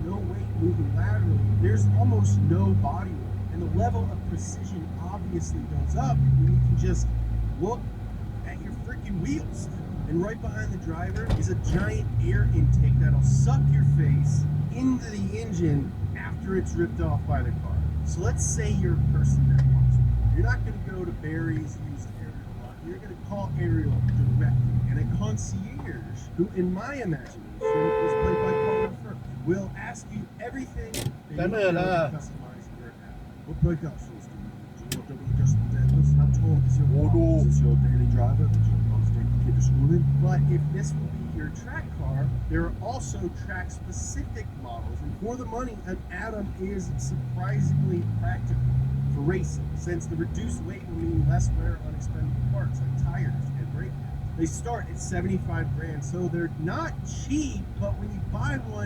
no weight moving laterally, there's almost no body work. And the level of precision obviously goes up when you can just look at your freaking wheels. And right behind the driver is a giant air intake that'll suck your face into the engine after it's ripped off by the car. So let's say you're a person that wants one. You're not going to go to Barry's and use Ariel a lot. You're going to call Ariel directly. And a concierge, who in my imagination is played by Colin Firth, will ask you everything that you know to customize your app. What precautions do you need? Do you want double adjustable dampers? How tall is your car? Is this your daily driver? Did you take the kid to school in? But if this will be your track car, there are also track-specific models. And for the money, an Atom is surprisingly practical for racing, since the reduced weight will mean less wear on expendable parts like tires and brake pads. They start at 75 grand, so they're not cheap, but when you buy one,